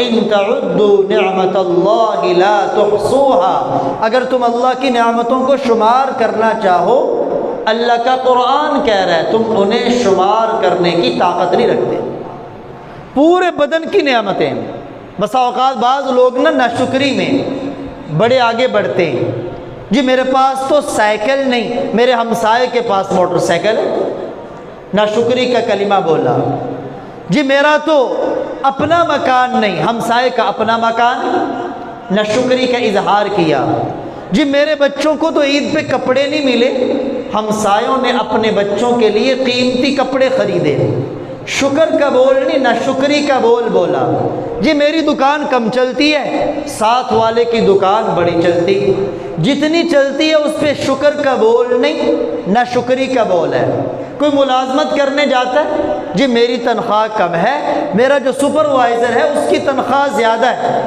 ان تعدوا نعمت اللہ لا تحصوها، اگر تم اللہ کی نعمتوں کو شمار کرنا چاہو، اللہ کا قرآن کہہ رہا ہے تم انہیں شمار کرنے کی طاقت نہیں رکھتے۔ پورے بدن کی نعمتیں، بسا اوقات بعض لوگ ناشکری میں بڑے آگے بڑھتے ہیں، جی میرے پاس تو سائیکل نہیں، میرے ہمسائے کے پاس موٹر سائیکل ہے، ناشکری کا کلمہ بولا۔ جی میرا تو اپنا مکان نہیں، ہمسائے کا اپنا مکان، ناشکری کا اظہار کیا۔ جی میرے بچوں کو تو عید پہ کپڑے نہیں ملے، ہمسایوں نے اپنے بچوں کے لیے قیمتی کپڑے خریدے، شکر کا بول نہیں ناشکری کا بول بولا۔ جی میری دکان کم چلتی ہے، ساتھ والے کی دکان بڑی چلتی، جتنی چلتی ہے اس پہ شکر کا بول نہیں ناشکری کا بول ہے۔ کوئی ملازمت کرنے جاتا ہے، جی میری تنخواہ کم ہے، میرا جو سپروائزر ہے اس کی تنخواہ زیادہ ہے،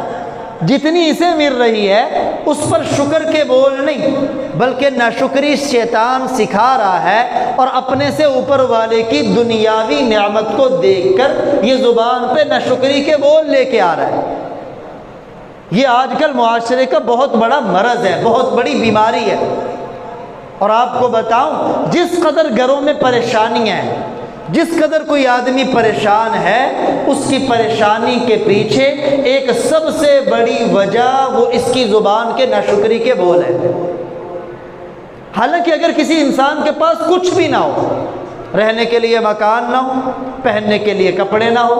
جتنی اسے مل رہی ہے اس پر شکر کے بول نہیں، بلکہ ناشکری شیطان سکھا رہا ہے، اور اپنے سے اوپر والے کی دنیاوی نعمت کو دیکھ کر یہ زبان پہ ناشکری کے بول لے کے آ رہا ہے۔ یہ آج کل معاشرے کا بہت بڑا مرض ہے، بہت بڑی بیماری ہے۔ اور آپ کو بتاؤں، جس قدر گھروں میں پریشانیاں ہیں، جس قدر کوئی آدمی پریشان ہے، اس کی پریشانی کے پیچھے ایک سب سے بڑی وجہ وہ اس کی زبان کے ناشکری کے بول ہے۔ حالانکہ اگر کسی انسان کے پاس کچھ بھی نہ ہو، رہنے کے لیے مکان نہ ہو، پہننے کے لیے کپڑے نہ ہو،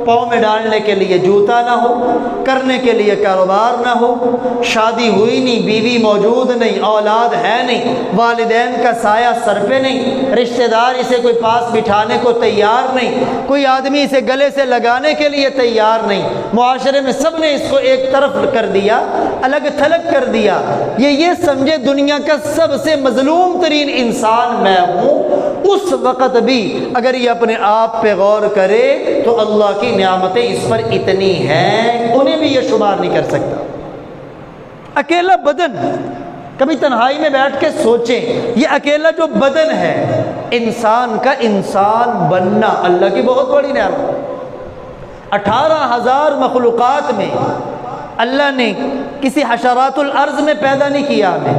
پاؤں میں ڈالنے کے لیے جوتا نہ ہو، کرنے کے لیے کاروبار نہ ہو، شادی ہوئی نہیں، بیوی موجود نہیں، اولاد ہے نہیں، والدین کا سایہ سر پہ نہیں، رشتہ دار اسے کوئی پاس بٹھانے کو تیار نہیں، کوئی آدمی اسے گلے سے لگانے کے لیے تیار نہیں، معاشرے میں سب نے اس کو ایک طرف کر دیا، الگ تھلگ کر دیا، یہ سمجھے دنیا کا سب سے مظلوم ترین انسان میں ہوں، اس وقت بھی اگر یہ اپنے آپ پہ غور کرے تو اللہ کی نعمتیں اس پر اتنی ہیں انہیں بھی یہ شمار نہیں کر سکتا۔ اکیلا بدن، کبھی تنہائی میں بیٹھ کے سوچیں، یہ اکیلا جو بدن ہے، انسان کا انسان بننا اللہ کی بہت بڑی نعمت۔ 18,000 مخلوقات میں اللہ نے کسی حشرات الارض میں پیدا نہیں کیا ہمیں،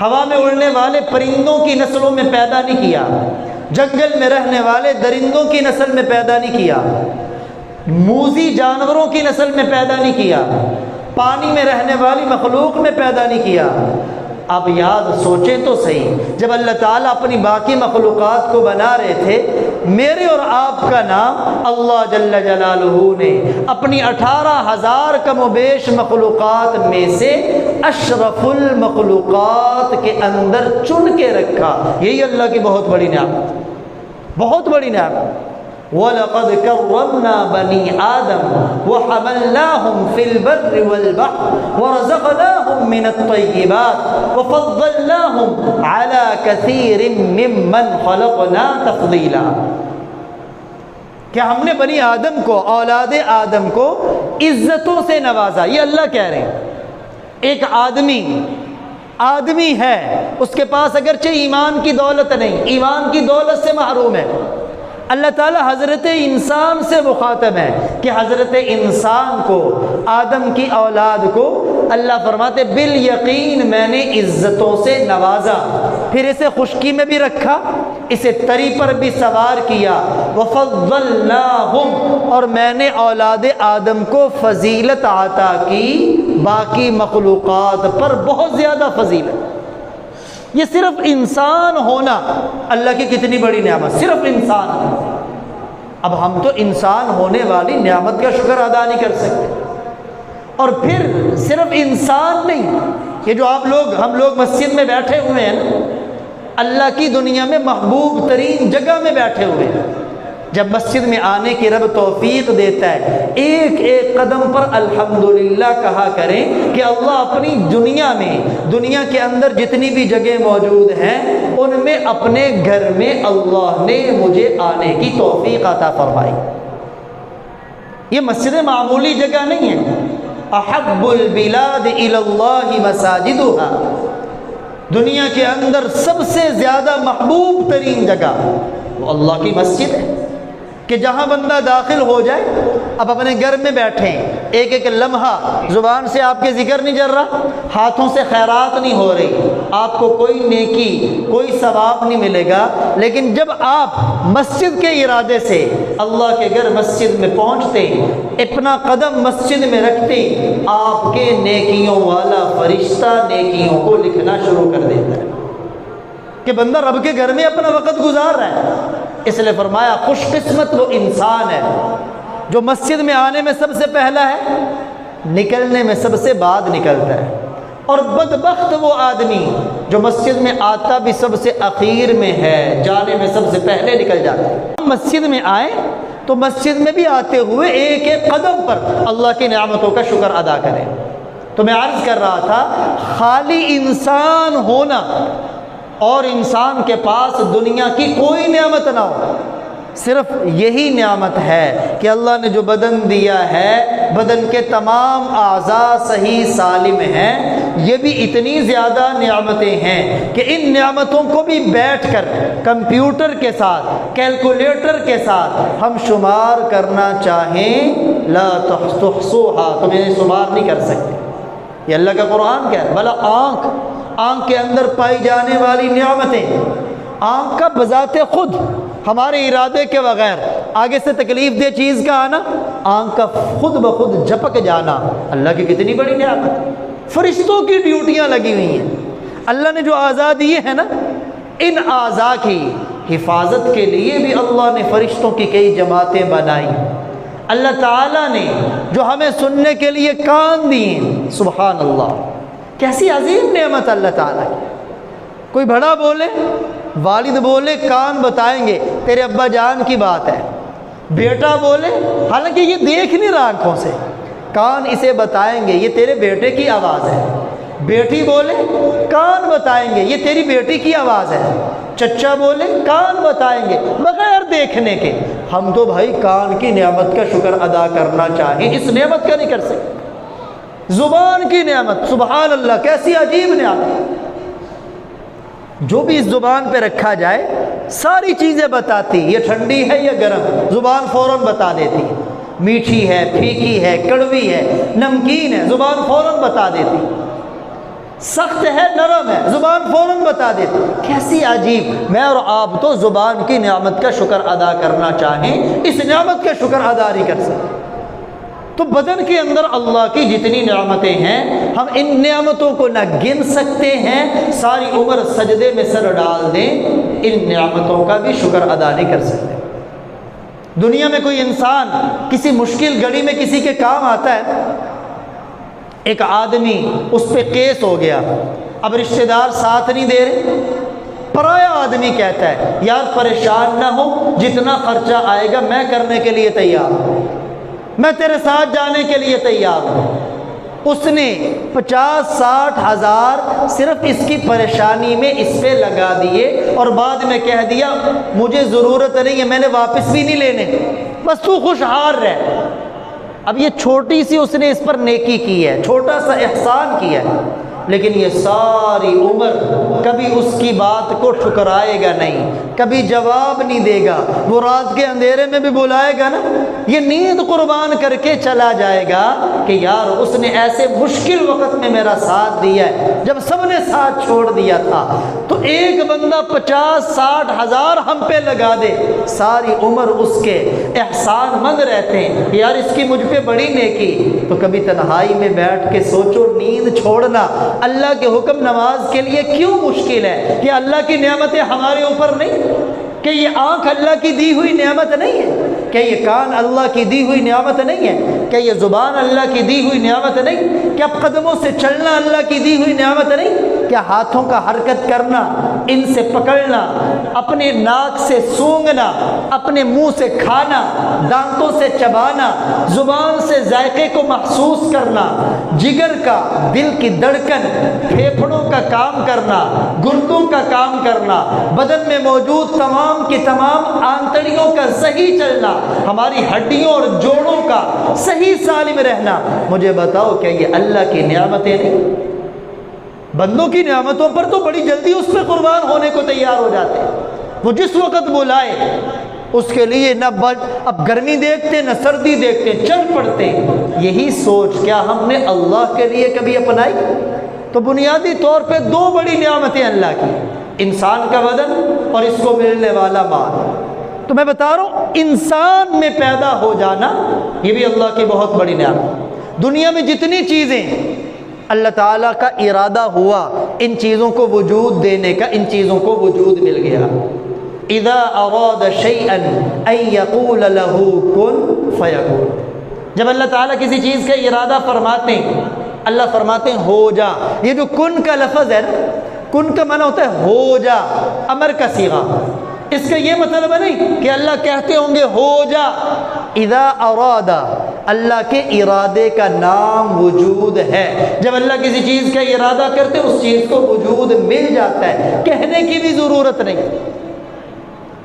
ہوا میں اڑنے والے پرندوں کی نسلوں میں پیدا نہیں کیا، جنگل میں رہنے والے درندوں کی نسل میں پیدا نہیں کیا، موذی جانوروں کی نسل میں پیدا نہیں کیا، پانی میں رہنے والی مخلوق میں پیدا نہیں کیا۔ اب یاد سوچیں تو صحیح، جب اللہ تعالیٰ اپنی باقی مخلوقات کو بنا رہے تھے، میرے اور آپ کا نام اللہ جل جلالہ نے اپنی 18,000 کم و بیش مخلوقات میں سے اشرف المخلوقات کے اندر چن کے رکھا۔ یہی اللہ کی بہت بڑی نعمت، بہت بڑی نعمت۔ وَلَقَدْ كَرَّمْنَا بَنِي آدَمَ وَحَمَلْنَاهُمْ فِي الْبَرِّ وَالْبَحْرِ وَرَزَقْنَاهُمْ مِنَ الطَّيِّبَاتِ وَفَضَّلْنَاهُمْ عَلَى كَثِيرٍ مِّمَّنْ خَلَقْنَا تَفْضِيلًا۔ کہ ہم نے بنی آدم کو، اولاد آدم کو عزتوں سے نوازا۔ یہ اللہ کہہ رہے ہیں، ایک آدمی ہے، اس کے پاس اگرچہ ایمان کی دولت نہیں، ایمان کی دولت سے محروم ہے، اللہ تعالیٰ حضرت انسان سے مخاطب ہے کہ حضرت انسان کو، آدم کی اولاد کو اللہ فرماتے بالیقین میں نے عزتوں سے نوازا، پھر اسے خشکی میں بھی رکھا، اسے تری پر بھی سوار کیا، وفضلناہم، اور میں نے اولاد آدم کو فضیلت عطا کی باقی مخلوقات پر بہت زیادہ فضیلت۔ یہ صرف انسان ہونا اللہ کی کتنی بڑی نعمت، صرف انسان۔ اب ہم تو انسان ہونے والی نعمت کا شکر ادا نہیں کر سکتے، اور پھر صرف انسان نہیں، یہ جو ہم لوگ مسجد میں بیٹھے ہوئے ہیں، اللہ کی دنیا میں محبوب ترین جگہ میں بیٹھے ہوئے ہیں، جب مسجد میں آنے کی رب توفیق دیتا ہے، ایک ایک قدم پر الحمدللہ کہا کریں کہ اللہ اپنی دنیا کے اندر جتنی بھی جگہ موجود ہیں ان میں اپنے گھر میں اللہ نے مجھے آنے کی توفیق عطا فرمائی۔ یہ مسجد معمولی جگہ نہیں ہے، احب البلاد الی اللہ مساجدها، دنیا کے اندر سب سے زیادہ محبوب ترین جگہ وہ اللہ کی مسجد ہے۔ کہ جہاں بندہ داخل ہو جائے، اب اپنے گھر میں بیٹھیں، ایک ایک لمحہ زبان سے آپ کے ذکر نہیں چل رہا، ہاتھوں سے خیرات نہیں ہو رہی، آپ کو کوئی نیکی کوئی ثواب نہیں ملے گا، لیکن جب آپ مسجد کے ارادے سے اللہ کے گھر مسجد میں پہنچتے، اپنا قدم مسجد میں رکھتے، آپ کے نیکیوں والا فرشتہ نیکیوں کو لکھنا شروع کر دیتا ہے کہ بندہ رب کے گھر میں اپنا وقت گزار رہا ہے۔ اس لیے فرمایا خوش قسمت وہ انسان ہے جو مسجد میں آنے میں سب سے پہلا ہے، نکلنے میں سب سے بعد نکلتا ہے، اور بدبخت وہ آدمی جو مسجد میں آتا بھی سب سے اخیر میں ہے، جانے میں سب سے پہلے نکل جاتا ہے۔ مسجد میں آئیں تو مسجد میں بھی آتے ہوئے ایک ایک قدم پر اللہ کی نعمتوں کا شکر ادا کریں۔ تو میں عرض کر رہا تھا، خالی انسان ہونا اور انسان کے پاس دنیا کی کوئی نعمت نہ ہو، صرف یہی نعمت ہے کہ اللہ نے جو بدن دیا ہے، بدن کے تمام اعضاء صحیح سالم ہیں، یہ بھی اتنی زیادہ نعمتیں ہیں کہ ان نعمتوں کو بھی بیٹھ کر کمپیوٹر کے ساتھ، کیلکولیٹر کے ساتھ ہم شمار کرنا چاہیں لا تحصوها، تم انہیں شمار نہیں کر سکتے۔ یہ اللہ کا قرآن کیا ہے؟ بھلا آنکھ کے اندر پائی جانے والی نعمتیں، آنکھ کا بذات خود ہمارے ارادے کے بغیر آگے سے تکلیف دہ چیز کا آنا، آنکھ کا خود بخود جھپک جانا، اللہ کی کتنی بڑی نعمت۔ فرشتوں کی ڈیوٹیاں لگی ہوئی ہیں، اللہ نے جو اعضاء دیے ہیں نا، ان اعضاء کی حفاظت کے لیے بھی اللہ نے فرشتوں کی کئی جماعتیں بنائی۔ اللہ تعالیٰ نے جو ہمیں سننے کے لیے کان دیے، سبحان اللہ، کیسی عظیم نعمت اللہ تعالیٰ کی۔ کوئی بڑا بولے، والد بولے، کان بتائیں گے تیرے ابا جان کی بات ہے، بیٹا بولے حالانکہ یہ دیکھ نہیں رہا آنکھوں سے، کان اسے بتائیں گے یہ تیرے بیٹے کی آواز ہے، بیٹی بولے کان بتائیں گے یہ تیری بیٹی کی آواز ہے، چچا بولے کان بتائیں گے بغیر دیکھنے کے۔ ہم تو بھائی کان کی نعمت کا شکر ادا کرنا چاہیں، اس نعمت کا نہیں کر سکتے۔ زبان کی نعمت، سبحان اللہ، کیسی عجیب نعمت، جو بھی اس زبان پہ رکھا جائے ساری چیزیں بتاتی، یہ ٹھنڈی ہے یا گرم، زبان فوراً بتا دیتی، میٹھی ہے، پھیکی ہے، کڑوی ہے، نمکین ہے، زبان فوراً بتا دیتی، سخت ہے، نرم ہے، زبان فوراً بتا دیتی۔ کیسی عجیب، میں اور آپ تو زبان کی نعمت کا شکر ادا کرنا چاہیں، اس نعمت کا شکر ادا نہیں کر سکتے۔ تو بدن کے اندر اللہ کی جتنی نعمتیں ہیں، ہم ان نعمتوں کو نہ گن سکتے ہیں، ساری عمر سجدے میں سر ڈال دیں، ان نعمتوں کا بھی شکر ادا نہیں کر سکتے۔ دنیا میں کوئی انسان کسی مشکل گھڑی میں کسی کے کام آتا ہے، ایک آدمی اس پہ کیس ہو گیا، اب رشتہ دار ساتھ نہیں دے رہے، پرایا آدمی کہتا ہے یار پریشان نہ ہو، جتنا خرچہ آئے گا میں کرنے کے لیے تیار ہوں، میں تیرے ساتھ جانے کے لیے تیار ہوں۔ اس نے 50-60 ہزار صرف اس کی پریشانی میں اس پہ لگا دیے، اور بعد میں کہہ دیا مجھے ضرورت نہیں ہے، میں نے واپس بھی نہیں لینے، بس تو خوشحال رہ۔ اب یہ چھوٹی سی اس نے اس پر نیکی کی ہے، چھوٹا سا احسان کیا ہے، لیکن یہ ساری عمر کبھی اس کی بات کو ٹھکرائے گا نہیں، کبھی جواب نہیں دے گا، وہ رات کے اندھیرے میں بھی بلائے گا نا، یہ نیند قربان کر کے چلا جائے گا کہ یار اس نے ایسے مشکل وقت میں میرا ساتھ دیا ہے، جب سب نے ساتھ چھوڑ دیا تھا۔ تو ایک بندہ 50-60 ہزار ہم پہ لگا دے، ساری عمر اس کے احسان مند رہتے ہیں، یار اس کی مجھ پہ بڑی نیکی۔ تو کبھی تنہائی میں بیٹھ کے سوچو، نیند چھوڑنا اللہ کے حکم نماز کے لیے کیوں مشکل ہے؟ کہ اللہ کی نعمتیں ہمارے اوپر نہیں؟ کہ یہ آنکھ اللہ کی دی ہوئی نعمت نہیں ہے؟ کہ یہ کان اللہ کی دی ہوئی نعمت نہیں ہے؟ کہ یہ زبان اللہ کی دی ہوئی نعمت نہیں؟ کیا قدموں سے چلنا اللہ کی دی ہوئی نعمت نہیں؟ کیا ہاتھوں کا حرکت کرنا، ان سے پکڑنا، اپنے ناک سے سونگھنا، اپنے منہ سے کھانا، دانتوں سے چبانا، زبان سے ذائقے کو محسوس کرنا، جگر کا، دل کی دھڑکن، پھیپھڑوں کا کام کرنا، گردوں کا کام کرنا، بدن میں موجود تمام کی تمام آنتڑیوں کا صحیح چلنا، ہماری ہڈیوں اور جوڑوں کا صحیح سالم رہنا، مجھے بتاؤ کیا یہ اللہ کی نعمتیں نہیں؟ بندوں کی نعمتوں پر تو بڑی جلدی اس پہ قربان ہونے کو تیار ہو جاتے ہیں۔ وہ جس وقت بلائے اس کے لیے نہ اب گرمی دیکھتے نہ سردی دیکھتے، چل پڑتے۔ یہی سوچ کیا ہم نے اللہ کے لیے کبھی اپنائی؟ تو بنیادی طور پہ دو بڑی نعمتیں اللہ کی، انسان کا بدن اور اس کو ملنے والا مال۔ تو میں بتا رہا ہوں انسان میں پیدا ہو جانا یہ بھی اللہ کی بہت بڑی نعمت۔ دنیا میں جتنی چیزیں اللہ تعالیٰ کا ارادہ ہوا ان چیزوں کو وجود دینے کا، ان چیزوں کو وجود مل گیا۔ اذا اراد شیئا ان یقول له کن فیکون، جب اللہ تعالیٰ کسی چیز کا ارادہ فرماتے ہیں، اللہ فرماتے ہیں ہو جا۔ یہ جو کن کا لفظ ہے نا، کن کا معنی ہوتا ہے ہو جا، امر کا صیغہ۔ اس کا یہ مطلب ہے نہیں کہ اللہ کہتے ہوں گے ہو جا۔ اذا اراد، اللہ کے ارادے کا نام وجود ہے۔ جب اللہ کسی چیز کا ارادہ کرتے اس چیز کو وجود مل جاتا ہے، کہنے کی بھی ضرورت نہیں۔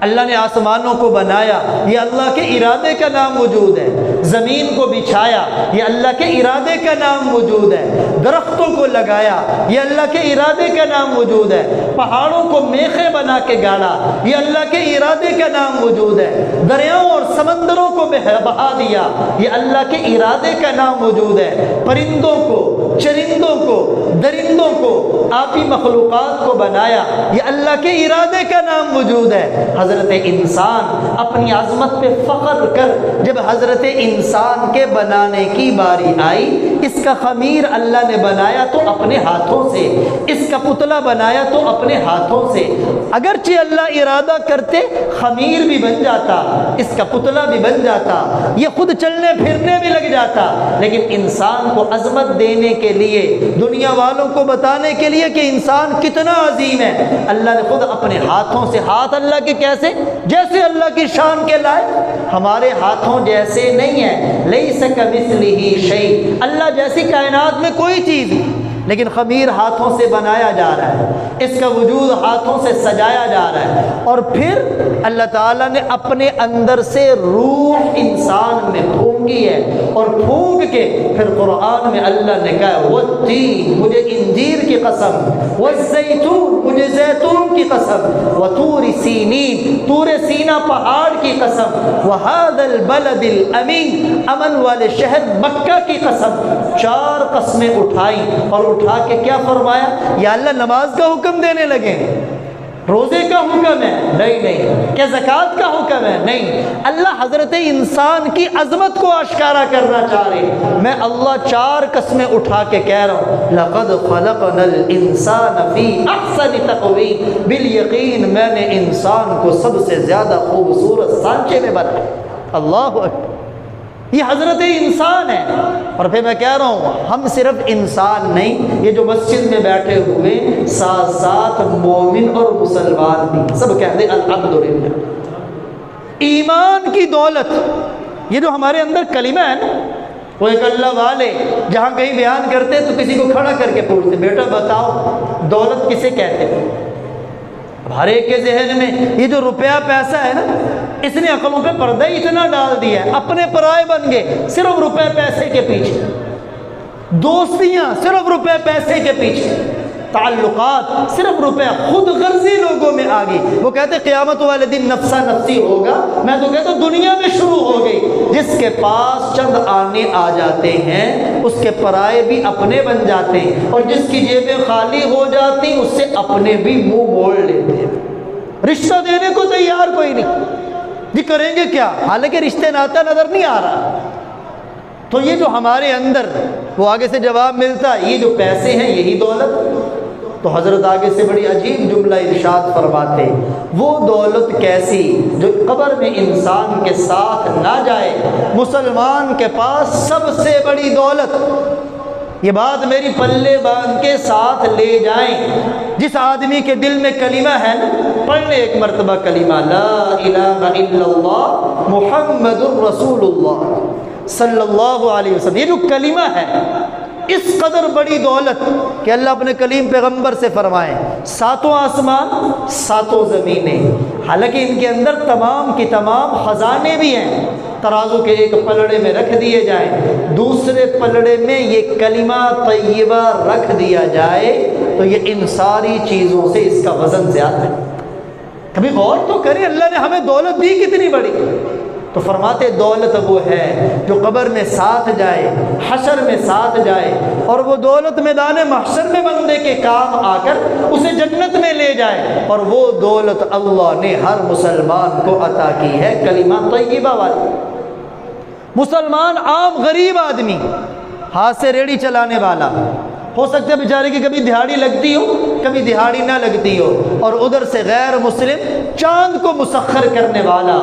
اللہ نے آسمانوں کو بنایا، یہ اللہ کے ارادے کا نام وجود ہے۔ زمین کو بچھایا، یہ اللہ کے ارادے کا نام وجود ہے۔ درختوں کو لگایا، یہ اللہ کے ارادے کا نام وجود ہے۔ پہاڑوں کو میخیں بنا کے گاڑا، یہ اللہ کے ارادے کا نام وجود ہے۔ دریاؤں اور سمندروں کو بہا دیا، یہ اللہ کے ارادے کا نام وجود ہے۔ پرندوں کو، چرندوں کو، درندوں کو، آبی مخلوقات کو بنایا، یہ اللہ کے ارادے کا نام وجود ہے۔ حضرت انسان اپنی عظمت پہ فخر کر جب حضرت انسان کے بنانے کی باری آئی، اس کا خمیر اللہ نے بنایا تو اپنے ہاتھوں سے، اس کا پتلا بنایا تو اپنے ہاتھوں سے۔ اگرچہ اللہ ارادہ کرتے خمیر بھی بن جاتا، اس کا پتلا بھی بن جاتا، یہ خود چلنے پھرنے بھی لگ جاتا، لیکن انسان کو عظمت دینے کے لیے، دنیا والوں کو بتانے کے لیے کہ انسان کتنا عظیم ہے، اللہ نے خود اپنے ہاتھوں سے، ہاتھ اللہ کے کیسے؟ جیسے اللہ کی شان کے لائق، ہمارے ہاتھوں جیسے نہیں ہے۔ لیس کمثلہ شیء، اللہ جیسی کائنات میں کوئی چیز نہیں، لیکن خمیر ہاتھوں سے بنایا جا رہا ہے، اس کا وجود ہاتھوں سے سجایا جا رہا ہے، اور پھر اللہ تعالیٰ نے اپنے اندر سے روح انسان میں پھونکی ہے، اور پھونک کے پھر قرآن میں اللہ نے کہا والتین، مجھے انجیر کی قسم، والزیتون، مجھے زیتون کی قسم، وطور سینین، طور سینا پہاڑ کی قسم، وہذا البلد الامین، امن والے شہر مکہ کی قسم۔ چار قسمیں اٹھائیں اور اٹھا کے کیا فرمایا؟ یا اللہ نماز کا حکم دینے لگے، روزے کا حکم ہے؟ نہیں۔ کیا زکوٰۃ کا حکم ہے؟ نہیں۔ اللہ حضرت انسان کی عظمت کو آشکارا کرنا چاہ رہے۔ میں اللہ چار قسمیں اٹھا کے کہہ رہا ہوں، لقد خلقنا الانسان فی احسن تقویم، بالیقین میں نے انسان کو سب سے زیادہ خوبصورت سانچے میں بنایا۔ اللہ اکبر، یہ حضرت انسان ہے۔ اور پھر میں کہہ رہا ہوں ہم صرف انسان نہیں، یہ جو مسجد میں بیٹھے ہوئے ساتھ ساتھ مومن اور مسلمان بھی، سب کہتے ہیں الحمدللہ۔ ایمان کی دولت، یہ جو ہمارے اندر کلمہ ہے نا، وہ ایک اللہ والے جہاں کہیں بیان کرتے تو کسی کو کھڑا کر کے پوچھتے بیٹا بتاؤ دولت کسے کہتے ہیں؟ ہر ایک کے ذہن میں یہ جو روپیہ پیسہ ہے نا، اس نے عقلوں پہ پردہ اتنا ڈال دیا ہے، اپنے پرائے بن گئے صرف روپے پیسے کے پیچھے، دوستیاں صرف روپے پیسے کے پیچھے، تعلقات صرف روپے، خود غرضی لوگوں میں آ گئی۔ وہ کہتے قیامت والے دن نفسا نفسی ہوگا، میں تو کہتا دنیا میں شروع ہو گئی۔ جس کے پاس چند آنے آ جاتے ہیں اس کے پرائے بھی اپنے بن جاتے ہیں، اور جس کی جیبیں خالی ہو جاتی اس سے اپنے بھی منہ موڑ لیتے ہیں۔ رشتہ دینے کو تیار کوئی نہیں، جی کریں گے کیا، حالانکہ رشتے ناتا نظر نہیں آ رہا۔ تو یہ جو ہمارے اندر، وہ آگے سے جواب ملتا یہ جو پیسے ہیں یہی دولت۔ تو حضرت آگے سے بڑی عجیب جملہ ارشاد فرماتے، وہ دولت کیسی جو قبر میں انسان کے ساتھ نہ جائے، مسلمان کے پاس سب سے بڑی دولت، یہ بات میری پلے باندھ کے ساتھ لے جائیں، جس آدمی کے دل میں کلمہ ہے نا، پڑھ لے ایک مرتبہ کلمہ لا الہ الا اللہ محمد الرسول اللہ صلی اللہ علیہ وسلم، یہ جو کلمہ ہے اس قدر بڑی دولت کہ اللہ اپنے کلیم پیغمبر سے فرمائیں ساتوں آسمان ساتوں زمینیں، حالانکہ ان کے اندر تمام کی تمام خزانے بھی ہیں، ترازو کے ایک پلڑے میں رکھ دیے جائیں، دوسرے پلڑے میں یہ کلمہ طیبہ رکھ دیا جائے تو یہ ان ساری چیزوں سے اس کا وزن زیادہ ہے۔ کبھی غور تو کریں اللہ نے ہمیں دولت دی کتنی بڑی. تو فرماتے دولت وہ ہے جو قبر میں ساتھ جائے، حشر میں ساتھ جائے، اور وہ دولت میدان محشر میں بندے کے کام آ کر اسے جنت میں لے جائے. اور وہ دولت اللہ نے ہر مسلمان کو عطا کی ہے کلمہ طیبہ والی. مسلمان عام غریب آدمی، ہاتھ سے ریڑھی چلانے والا، ہو سکتا ہے بیچارے کی کبھی دہاڑی لگتی ہو کبھی دہاڑی نہ لگتی ہو، اور ادھر سے غیر مسلم چاند کو مسخر کرنے والا،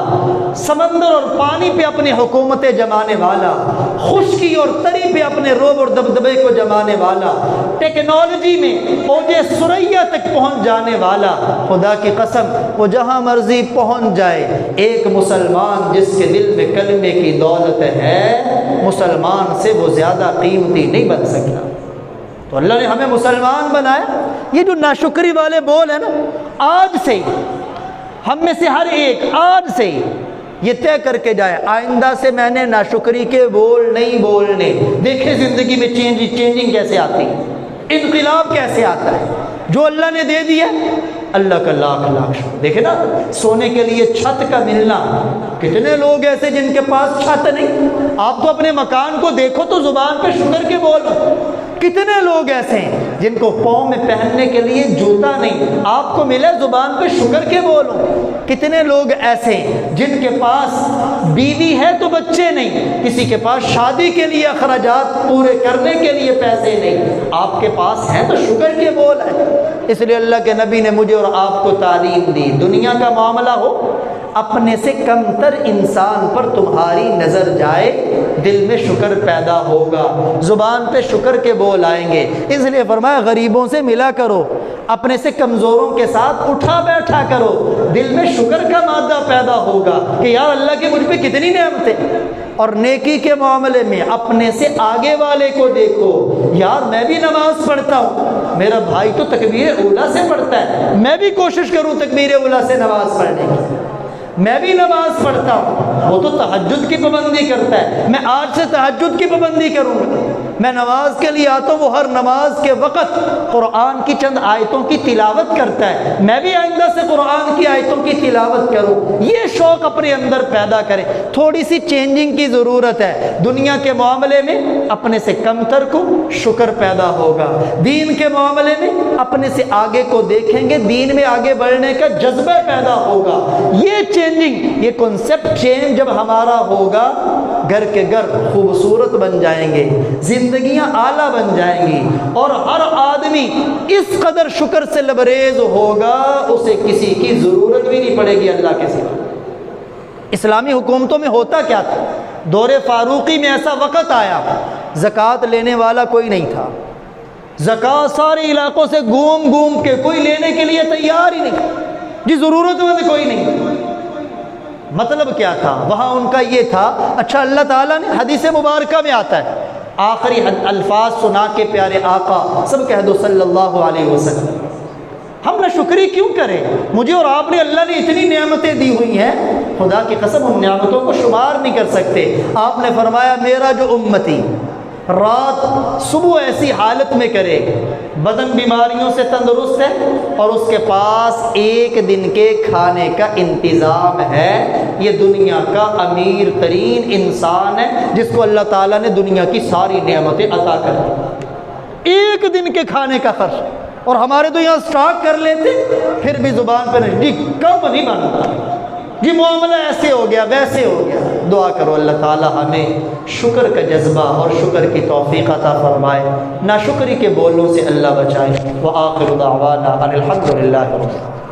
سمندر اور پانی پہ اپنی حکومتیں جمانے والا، خشکی اور تری پہ اپنے روب اور دبدبے کو جمانے والا، ٹیکنالوجی میں اوج ثریا تک پہنچ جانے والا. خدا کی قسم وہ جہاں مرضی پہنچ جائے، ایک مسلمان جس کے دل میں کلمے کی دولت ہے، مسلمان سے وہ زیادہ قیمتی نہیں بن سکتا. تو اللہ نے ہمیں مسلمان بنایا. یہ جو ناشکری والے بول ہیں نا، آج سے ہی ہم میں سے ہر ایک آج سے ہی یہ طے کر کے جائے آئندہ سے میں نے ناشکری کے بول نہیں بولنے. دیکھیں زندگی میں چینجنگ کیسے آتی ہے، انقلاب کیسے آتا ہے. جو اللہ نے دے دیا اللہ کا لاکھ لاکھ شکر. دیکھیں نا سونے کے لیے چھت کا ملنا، کتنے لوگ ایسے جن کے پاس چھت نہیں. آپ تو اپنے مکان کو دیکھو تو زبان پہ شکر کے بولو. کتنے لوگ ایسے ہیں جن کو پاؤں میں پہننے کے لیے جوتا نہیں، آپ کو ملے زبان پہ شکر کے بولو. کتنے لوگ ایسے ہیں جن کے پاس بیوی ہے تو بچے نہیں، کسی کے پاس شادی کے لیے اخراجات پورے کرنے کے لیے پیسے نہیں، آپ کے پاس ہیں تو شکر کے بول ہے. اس لیے اللہ کے نبی نے مجھے اور آپ کو تعلیم دی، دنیا کا معاملہ ہو، اپنے سے کم تر انسان پر تمہاری نظر جائے، دل میں شکر پیدا ہوگا، زبان پہ شکر کے بول آئیں گے. اس لیے فرمایا غریبوں سے ملا کرو، اپنے سے کمزوروں کے ساتھ اٹھا بیٹھا کرو، دل میں شکر کا مادہ پیدا ہوگا کہ یار اللہ کی مجھ پہ کتنی نعمتیں. اور نیکی کے معاملے میں اپنے سے آگے والے کو دیکھو، یار میں بھی نماز پڑھتا ہوں، میرا بھائی تو تکبیر اولیٰ سے پڑھتا ہے، میں بھی کوشش کروں تکبیر اولیٰ سے نماز پڑھنے کی. میں بھی نماز پڑھتا ہوں، وہ تو تہجد کی پابندی کرتا ہے، میں آج سے تہجد کی پابندی کروں گا. میں نماز کے لیے آتا ہوں، وہ ہر نماز کے وقت قرآن کی چند آیتوں کی تلاوت کرتا ہے، میں بھی آئندہ سے قرآن کی آیتوں کی تلاوت کروں. یہ شوق اپنے اندر پیدا کریں. تھوڑی سی چینجنگ کی ضرورت ہے. دنیا کے معاملے میں اپنے سے کم تر کو شکر پیدا ہوگا، دین کے معاملے میں اپنے سے آگے کو دیکھیں گے، دین میں آگے بڑھنے کا جذبہ پیدا ہوگا. یہ چینجنگ، یہ کنسپٹ چینج جب ہمارا ہوگا، گھر کے گھر خوبصورت بن جائیں گے، زندگیاں اعلیٰ بن جائیں گی، اور ہر آدمی اس قدر شکر سے لبریز ہوگا اسے کسی کی ضرورت بھی نہیں پڑے گی اللہ کے سوا. اسلامی حکومتوں میں ہوتا کیا تھا؟ دور فاروقی میں ایسا وقت آیا زکوٰۃ لینے والا کوئی نہیں تھا. زکوٰۃ سارے علاقوں سے گھوم گھوم کے کوئی لینے کے لیے تیار ہی نہیں، جی ضرورت مند کوئی نہیں. مطلب کیا تھا وہاں ان کا یہ تھا. اچھا اللہ تعالیٰ نے حدیث مبارکہ میں آتا ہے، آخری الفاظ سنا کے پیارے آقا سب کہہ دو صلی اللہ علیہ وسلم، ہم نہ شکری کیوں کریں؟ مجھے اور آپ نے اللہ نے اتنی نعمتیں دی ہوئی ہیں، خدا کی قسم ان نعمتوں کو شمار نہیں کر سکتے. آپ نے فرمایا میرا جو امتی رات صبح ایسی حالت میں کرے، بدن بیماریوں سے تندرست ہے اور اس کے پاس ایک دن کے کھانے کا انتظام ہے، یہ دنیا کا امیر ترین انسان ہے جس کو اللہ تعالیٰ نے دنیا کی ساری نعمتیں عطا کر دی. ایک دن کے کھانے کا خرچ. اور ہمارے تو یہاں سٹاک کر لیتے، پھر بھی زبان پہ نہیں، جی کب نہیں بنتا، جی معاملہ ایسے ہو گیا ویسے ہو گیا. دعا کرو اللہ تعالیٰ ہمیں شکر کا جذبہ اور شکر کی توفیق عطا فرمائے، ناشکری کے بولوں سے اللہ بچائے. وآخر دعوانا ان الحمد للہ رب العالمین.